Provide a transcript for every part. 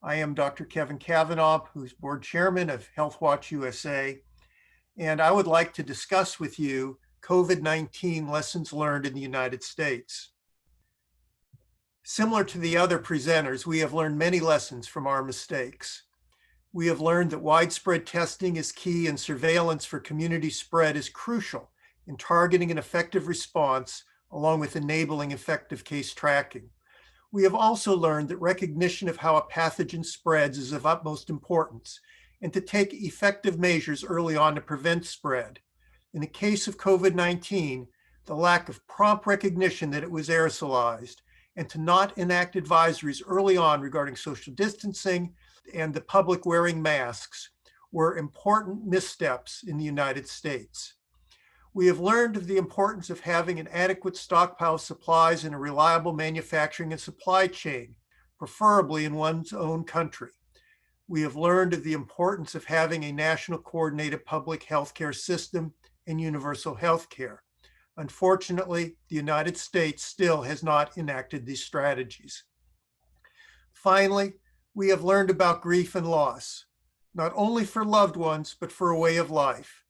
I am Dr. Kevin Kavanagh, who's board chairman of Health Watch USA, and I would like to discuss with you COVID-19 lessons learned in the United States. Similar to the other presenters, we have learned many lessons from our mistakes. We have learned that widespread testing is key and surveillance for community spread is crucial in targeting an effective response, along with enabling effective case tracking. We have also learned that recognition of how a pathogen spreads is of utmost importance, and to take effective measures early on to prevent spread. In the case of COVID-19, the lack of prompt recognition that it was aerosolized, and to not enact advisories early on regarding social distancing and the public wearing masks were important missteps in the United States. We have learned of the importance of having an adequate stockpile of supplies and a reliable manufacturing and supply chain, preferably in one's own country. We have learned of the importance of having a national coordinated public healthcare system and universal healthcare. Unfortunately, the United States still has not enacted these strategies. Finally, we have learned about grief and loss, not only for loved ones, but for a way of life,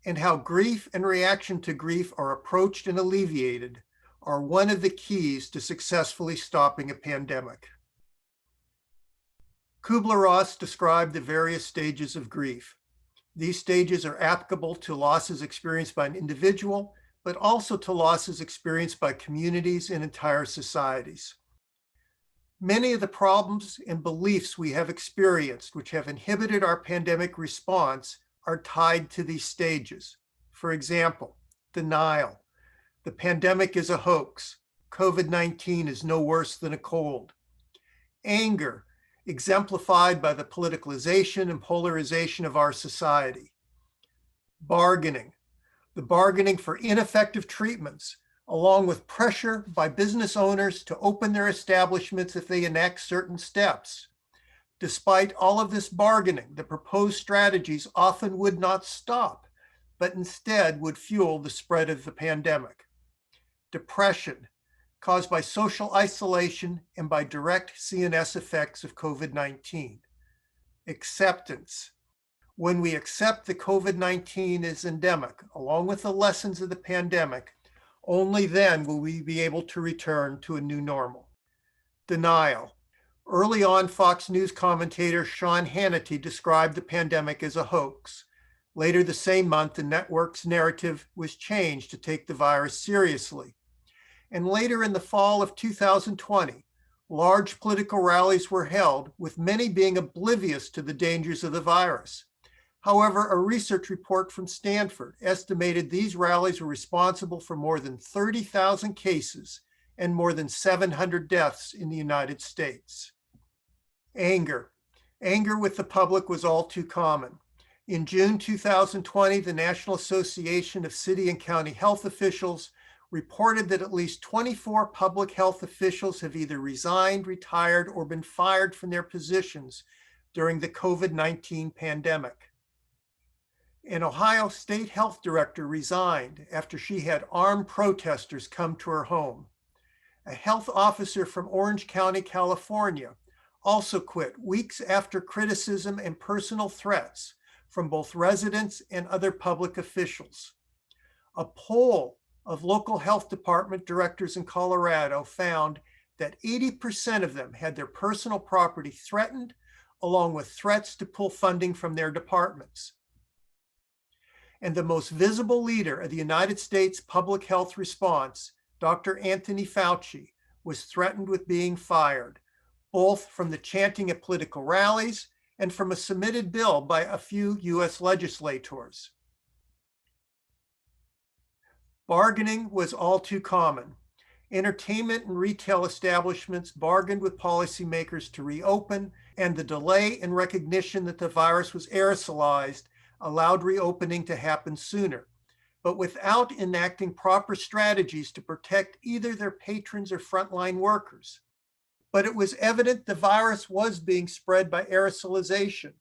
and how grief and reaction to grief are approached and alleviated are one of the keys to successfully stopping a pandemic. Kubler-Ross described the various stages of grief. These stages are applicable to losses experienced by an individual, but also to losses experienced by communities and entire societies. Many of the problems and beliefs we have experienced, which have inhibited our pandemic response, are tied to these stages. For example, denial. The pandemic is a hoax. COVID-19 is no worse than a cold. Anger, exemplified by the politicalization and polarization of our society. Bargaining. The bargaining for ineffective treatments, along with pressure by business owners to open their establishments if they enact certain steps. Despite all of this bargaining, the proposed strategies often would not stop, but instead would fuel the spread of the pandemic. Depression, caused by social isolation and by direct CNS effects of COVID-19. Acceptance. When we accept that COVID-19 is endemic, along with the lessons of the pandemic, only then will we be able to return to a new normal. Denial. Early on, Fox News commentator Sean Hannity described the pandemic as a hoax. Later the same month, the network's narrative was changed to take the virus seriously. And later in the fall of 2020, large political rallies were held, with many being oblivious to the dangers of the virus. However, a research report from Stanford estimated these rallies were responsible for more than 30,000 cases and more than 700 deaths in the United States. Anger. Anger with the public was all too common. In June 2020, the National Association of City and County Health Officials reported that at least 24 public health officials have either resigned, retired, or been fired from their positions during the COVID-19 pandemic. An Ohio state health director resigned after she had armed protesters come to her home. A health officer from Orange County, California, also quit weeks after criticism and personal threats from both residents and other public officials. A poll of local health department directors in Colorado found that 80% of them had their personal property threatened, along with threats to pull funding from their departments. And the most visible leader of the United States public health response, Dr. Anthony Fauci, was threatened with being fired, both from the chanting at political rallies and from a submitted bill by a few US legislators. Bargaining was all too common. Entertainment and retail establishments bargained with policymakers to reopen, and the delay in recognition that the virus was aerosolized allowed reopening to happen sooner, but without enacting proper strategies to protect either their patrons or frontline workers. But it was evident the virus was being spread by aerosolization.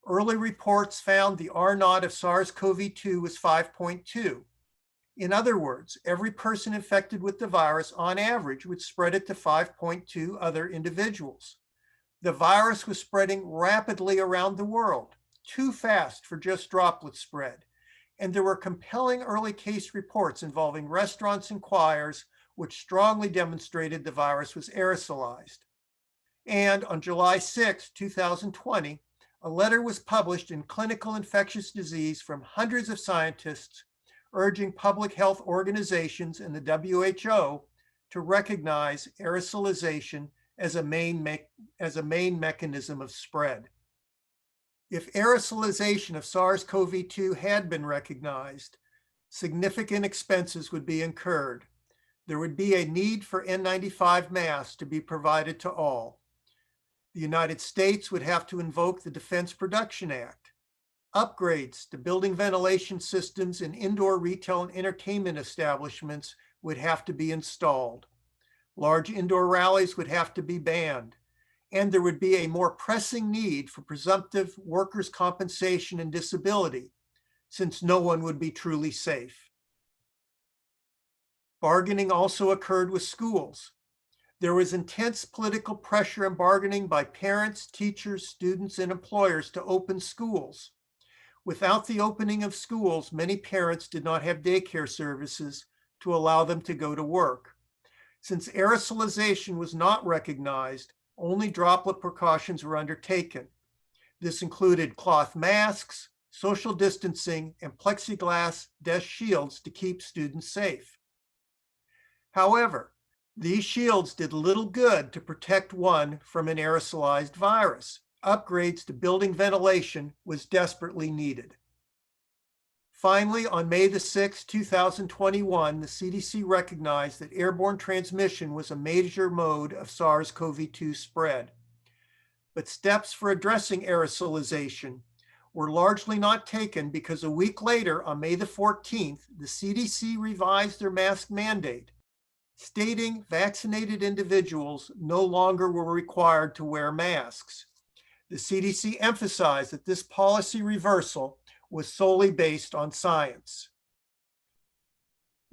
Early reports found the R0 of SARS-CoV-2 was 5.2. In other words, every person infected with the virus on average would spread it to 5.2 other individuals. The virus was spreading rapidly around the world, too fast for just droplet spread, and there were compelling early case reports involving restaurants and choirs, which strongly demonstrated the virus was aerosolized. And on July 6, 2020, a letter was published in Clinical Infectious Disease from hundreds of scientists urging public health organizations and the WHO to recognize aerosolization as a main mechanism of spread. If aerosolization of SARS-CoV-2 had been recognized, significant expenses would be incurred. There would be a need for N95 masks to be provided to all. The United States would have to invoke the Defense Production Act. Upgrades to building ventilation systems in indoor retail and entertainment establishments would have to be installed. Large indoor rallies would have to be banned, and there would be a more pressing need for presumptive workers' compensation and disability, since no one would be truly safe. Bargaining also occurred with schools. There was intense political pressure and bargaining by parents, teachers, students, and employers to open schools. Without the opening of schools, many parents did not have daycare services to allow them to go to work. Since aerosolization was not recognized, only droplet precautions were undertaken. This included cloth masks, social distancing, and plexiglass desk shields to keep students safe. However, these shields did little good to protect one from an aerosolized virus. Upgrades to building ventilation was desperately needed. Finally, on May 6, 2021, the CDC recognized that airborne transmission was a major mode of SARS-CoV-2 spread. But steps for addressing aerosolization were largely not taken because a week later, on May 14th, the CDC revised their mask mandate, stating vaccinated individuals no longer were required to wear masks. The CDC emphasized that this policy reversal was solely based on science.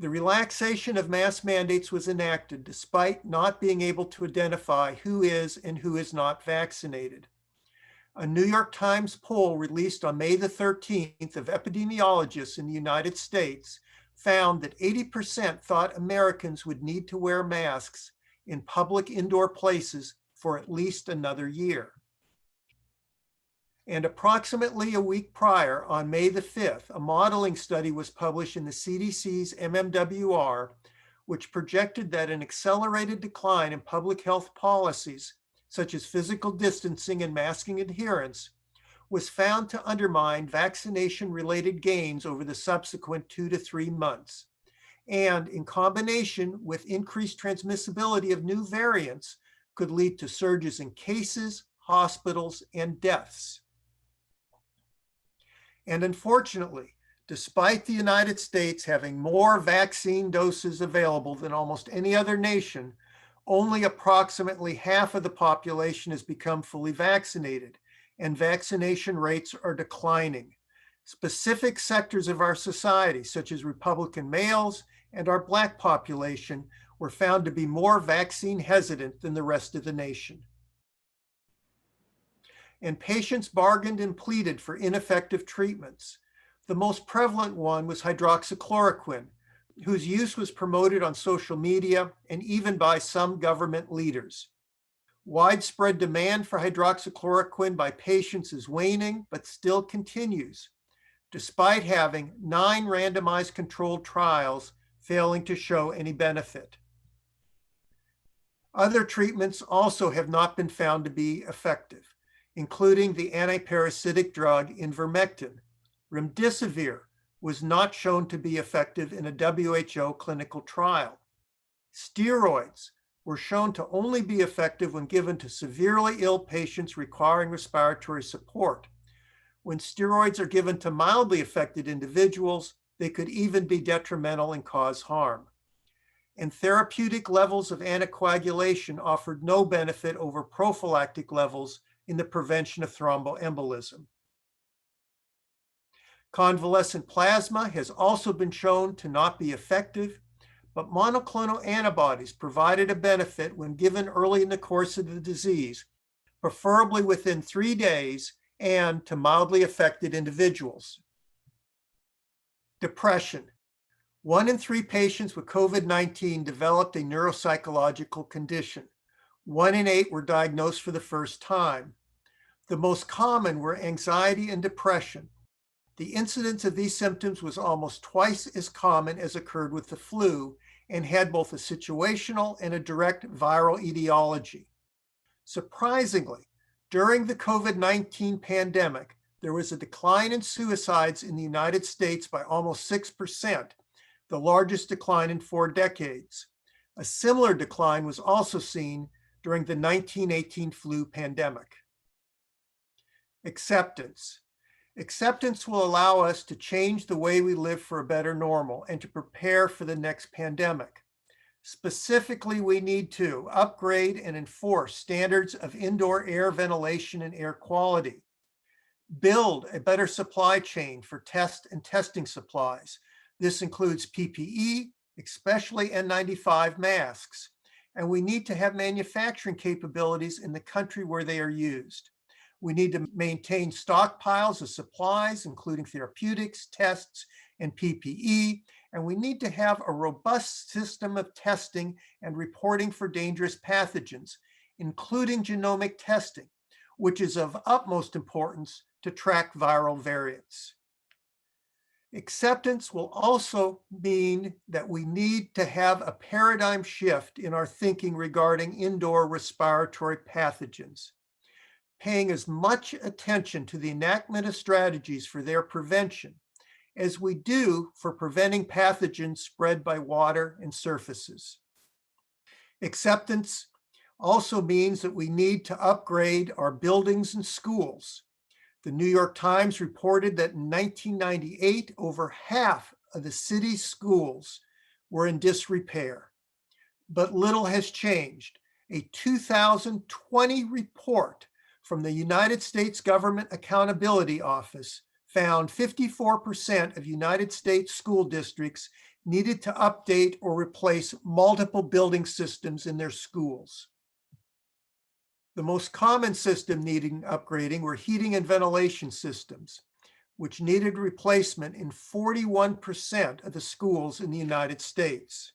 The relaxation of mask mandates was enacted despite not being able to identify who is and who is not vaccinated. A New York Times poll released on May 13th of epidemiologists in the United States found that 80% thought Americans would need to wear masks in public indoor places for at least another year. And approximately a week prior, on May 5th, a modeling study was published in the CDC's MMWR, which projected that an accelerated decline in public health policies, such as physical distancing and masking adherence, was found to undermine vaccination-related gains over the subsequent 2 to 3 months, and in combination with increased transmissibility of new variants, could lead to surges in cases, hospitals, and deaths. And unfortunately, despite the United States having more vaccine doses available than almost any other nation, only approximately half of the population has become fully vaccinated, and vaccination rates are declining. Specific sectors of our society, such as Republican males and our Black population, were found to be more vaccine hesitant than the rest of the nation. And patients bargained and pleaded for ineffective treatments. The most prevalent one was hydroxychloroquine, whose use was promoted on social media and even by some government leaders. Widespread demand for hydroxychloroquine by patients is waning, but still continues, despite having 9 randomized controlled trials failing to show any benefit. Other treatments also have not been found to be effective, including the antiparasitic drug ivermectin. Remdesivir was not shown to be effective in a WHO clinical trial. Steroids were shown to only be effective when given to severely ill patients requiring respiratory support. When steroids are given to mildly affected individuals, they could even be detrimental and cause harm. And therapeutic levels of anticoagulation offered no benefit over prophylactic levels in the prevention of thromboembolism. Convalescent plasma has also been shown to not be effective, but monoclonal antibodies provided a benefit when given early in the course of the disease, preferably within 3 days, and to mildly affected individuals. Depression. 1 in 3 patients with COVID-19 developed a neuropsychological condition. 1 in 8 were diagnosed for the first time. The most common were anxiety and depression. The incidence of these symptoms was almost twice as common as occurred with the flu and had both a situational and a direct viral etiology. Surprisingly, during the COVID-19 pandemic, there was a decline in suicides in the United States by almost 6%, the largest decline in 4 decades. A similar decline was also seen during the 1918 flu pandemic. Acceptance. Acceptance will allow us to change the way we live for a better normal and to prepare for the next pandemic. Specifically, we need to upgrade and enforce standards of indoor air ventilation and air quality, build a better supply chain for test and testing supplies. This includes PPE, especially N95 masks, and we need to have manufacturing capabilities in the country where they are used. We need to maintain stockpiles of supplies, including therapeutics, tests, and PPE, and we need to have a robust system of testing and reporting for dangerous pathogens, including genomic testing, which is of utmost importance to track viral variants. Acceptance will also mean that we need to have a paradigm shift in our thinking regarding indoor respiratory pathogens, paying as much attention to the enactment of strategies for their prevention as we do for preventing pathogens spread by water and surfaces. Acceptance also means that we need to upgrade our buildings and schools. The New York Times reported that in 1998, over half of the city's schools were in disrepair. But little has changed. A 2020 report from the United States Government Accountability Office found 54% of United States school districts needed to update or replace multiple building systems in their schools. The most common system needing upgrading were heating and ventilation systems, which needed replacement in 41% of the schools in the United States.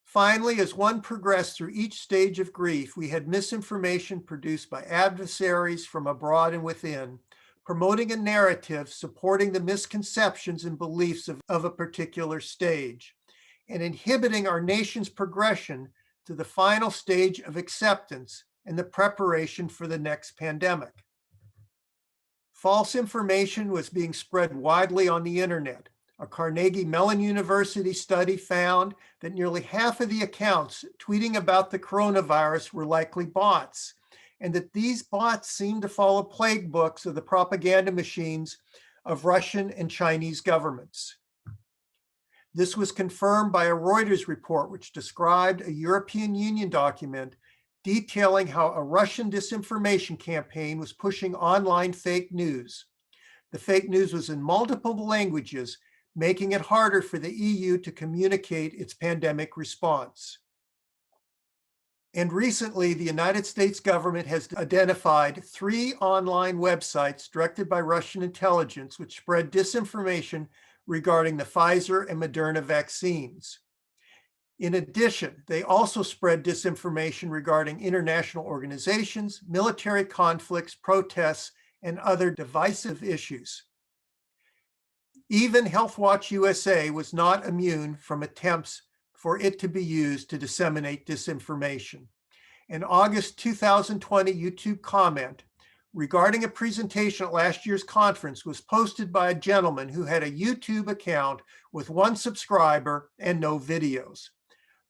Finally, as one progressed through each stage of grief, we had misinformation produced by adversaries from abroad and within, promoting a narrative supporting the misconceptions and beliefs of a particular stage, and inhibiting our nation's progression to the final stage of acceptance and the preparation for the next pandemic. False information was being spread widely on the internet. A Carnegie Mellon University study found that nearly half of the accounts tweeting about the coronavirus were likely bots, and that these bots seemed to follow playbooks of the propaganda machines of Russian and Chinese governments. This was confirmed by a Reuters report, which described a European Union document detailing how a Russian disinformation campaign was pushing online fake news. The fake news was in multiple languages, making it harder for the EU to communicate its pandemic response. And recently, the United States government has identified 3 online websites directed by Russian intelligence which spread disinformation regarding the Pfizer and Moderna vaccines. In addition, they also spread disinformation regarding international organizations, military conflicts, protests, and other divisive issues. Even HealthWatch USA was not immune from attempts for it to be used to disseminate disinformation. An August 2020 YouTube comment regarding a presentation at last year's conference was posted by a gentleman who had a YouTube account with 1 subscriber and no videos.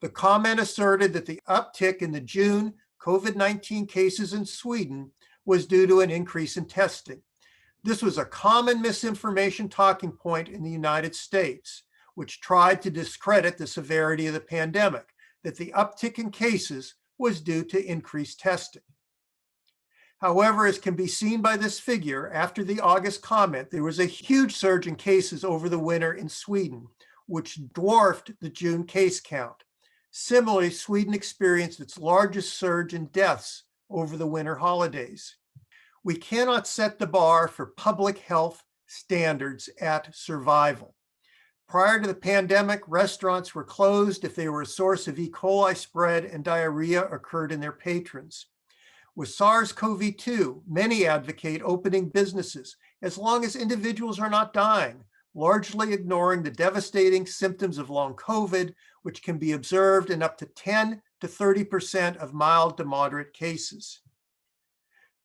The comment asserted that the uptick in the June COVID-19 cases in Sweden was due to an increase in testing. This was a common misinformation talking point in the United States, which tried to discredit the severity of the pandemic, that the uptick in cases was due to increased testing. However, as can be seen by this figure, after the August comment, there was a huge surge in cases over the winter in Sweden, which dwarfed the June case count. Similarly, Sweden experienced its largest surge in deaths over the winter holidays. We cannot set the bar for public health standards at survival. Prior to the pandemic, restaurants were closed if they were a source of E. coli spread and diarrhea occurred in their patrons. With SARS-CoV-2, many advocate opening businesses as long as individuals are not dying, largely ignoring the devastating symptoms of long COVID, which can be observed in up to 10 to 30% of mild to moderate cases.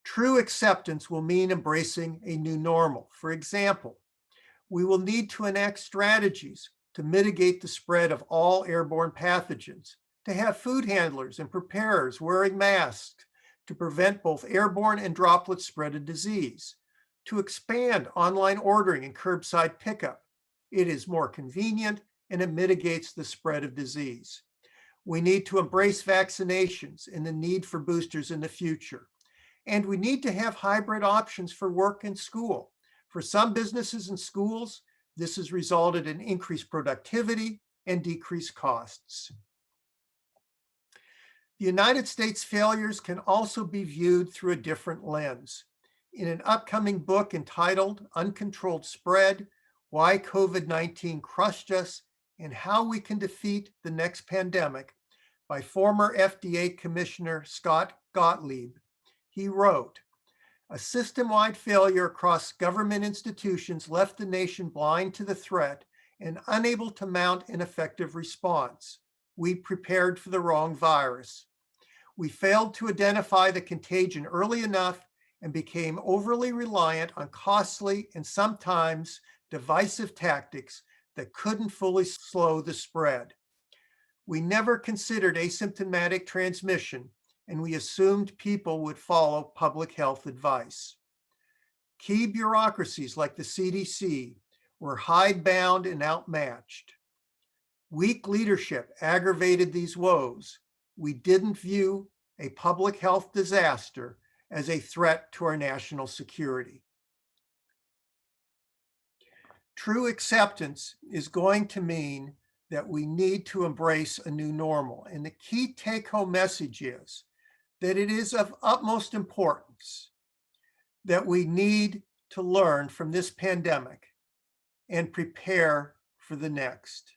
True acceptance will mean embracing a new normal. For example, we will need to enact strategies to mitigate the spread of all airborne pathogens, to have food handlers and preparers wearing masks to prevent both airborne and droplet spread of disease, to expand online ordering and curbside pickup. It is more convenient and it mitigates the spread of disease. We need to embrace vaccinations and the need for boosters in the future. And we need to have hybrid options for work and school. For some businesses and schools, this has resulted in increased productivity and decreased costs. The United States' failures can also be viewed through a different lens. In an upcoming book entitled Uncontrolled Spread, Why COVID-19 Crushed Us and How We Can Defeat the Next Pandemic by former FDA Commissioner Scott Gottlieb, he wrote, "A system-wide failure across government institutions left the nation blind to the threat and unable to mount an effective response. We prepared for the wrong virus. We failed to identify the contagion early enough and became overly reliant on costly and sometimes divisive tactics that couldn't fully slow the spread. We never considered asymptomatic transmission, and we assumed people would follow public health advice. Key bureaucracies like the CDC were hidebound and outmatched. Weak leadership aggravated these woes. We didn't view a public health disaster as a threat to our national security." True acceptance is going to mean that we need to embrace a new normal. And the key take-home message is that it is of utmost importance that we need to learn from this pandemic and prepare for the next.